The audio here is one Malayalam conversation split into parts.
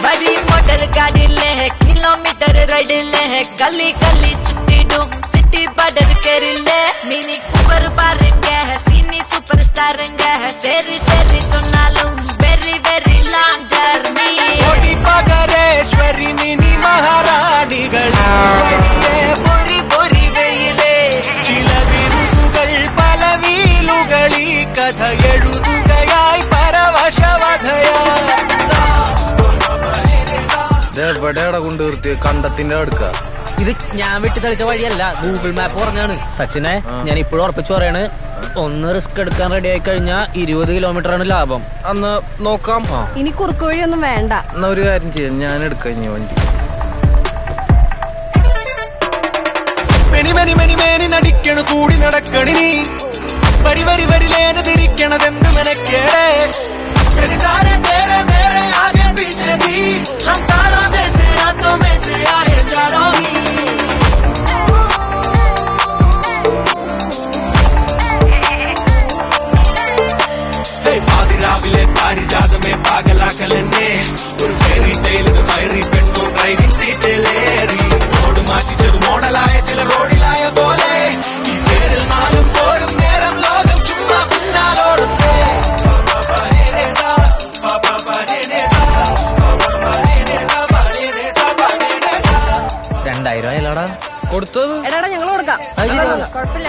बड़ी मोटर गाड़ी ले है किलोमीटर राइड ले है गली गली छुट्टी डूम सिटी बॉर्डर कर ले मिनी कूपर बारंगे है सीनी सुपरस्टार रंगे है सेरी सेरी सुना लूं वेरी वेरी लॉन्ग जर्नी ओडी पगरेश्वरी मिनी महारानी गळिये बोरी बोरी वेइले चिलबिरुगुകൾ പല വീലുകളി കഥ എഴുതുകയായി പരവശവധയാ എവിടെയാടാ കൊണ്ട് നിർത്തി കണ്ടത്തിന്റെ അടുക്ക ഇത് ഞാൻ വെട്ടി തെളിച്ച വഴിയല്ല ഗൂഗിൾ മാപ്പ് പറഞ്ഞാണ്. സച്ചിനെ ഞാൻ ഇപ്പോഴും ഉറപ്പിച്ചു പറയാണ്, ഒന്ന് റിസ്ക് എടുക്കാൻ റെഡി ആയി കഴിഞ്ഞാൽ 20 കിലോമീറ്റർ ആണ് ലാഭം. അന്ന് നോക്കാം. ഇനി കുറുക്ക് വഴിയൊന്നും വേണ്ട. എന്നാ ഒരു കാര്യം ചെയ്യാം, ഞാൻ എടുക്കാം ഇനി വണ്ടി. മെനി മെനി മെനി മേനി നടിക്കണ കൂടി നടക്കണി നീ വരി വരി വരിലേന തിരിക്കണതെന്ത് മെനക്കേടേ സാരെ നേരെ നേരെ ആകെ പീछे भी हम तारों जैसे रातों में से आए चारों ही പാതിരാവിലെ പാരിജാതമേ പാകലാക്കലെന്നെ ഒരു ഫെയറി ടെയിൽ ഫയറി പെണ്ണു ഡ്രൈവിംഗ് സീറ്റിലേറി റോഡ് മാറ്റിച്ചത് മോഡലായ ചില റോഡിലായ പോലെ ഈ പേരിൽ നാലും പോലും നേരം ലോകം ചുമ്മാ പിന്നാലോടും 2000 ആയല്ലോടാ കൊടുത്തത്. എടാ ഞങ്ങൾ കൊടുക്കാം, കുഴപ്പമില്ല.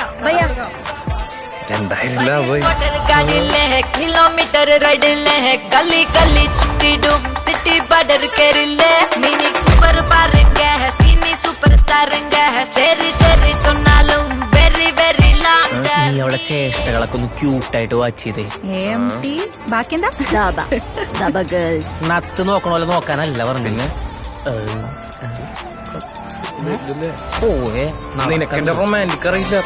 गाड़ी ले है किलोमीटर राइड ले है गली गली छुट्टी डूम सिटी बॉर्डर कर ले मिनी कूपर बारंगे है सीनी सुपरस्टार रंगे है सेरी सेरी सुना लूं वेरी वेरी लॉन्ग जर्नी. നീ അവളെ ചേഷ്ടകളൊക്കെ ഒന്ന് ക്യൂട്ടായിട്ട് വാച്ച് ചെയ്തേ. ബാക്കി എന്താ നത്ത് നോക്കണ പോലെ നോക്കാനല്ല പറഞ്ഞില്ലേ. ഓയെ നിനക്കെന്റെ റൊമാൻറ്റിക് അറിയില്ല.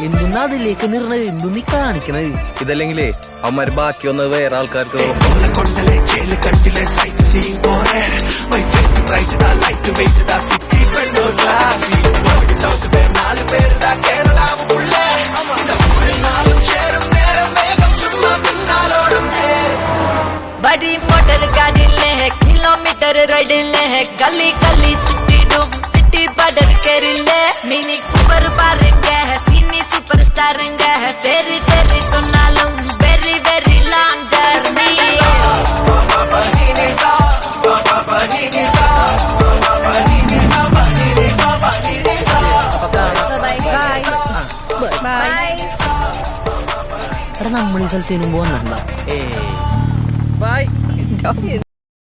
എന്തുന്നാ അതിലേക്ക് നിർണ എന്തു നീ കാണിക്കണത്. ഇതല്ലെങ്കിലേ അവന്മാര് ബാക്കി വന്നത് വേറെ ആൾക്കാർക്ക് बड़ी मोटर गाड़ी ले है किलोमीटर राइड ले है गली गली छुट्टी डूम सिटी बॉर्डर कर ले मिनी कूपर बारंगे है सीनी सुपरस्टार रंगे है सेरी सेरी सुना लूं वेरी वेरी लॉन्ग जर्नी എടാ നമ്മൾ ഈ സ്ഥലത്തേനും പോകുന്നുണ്ടോ? ബൈ.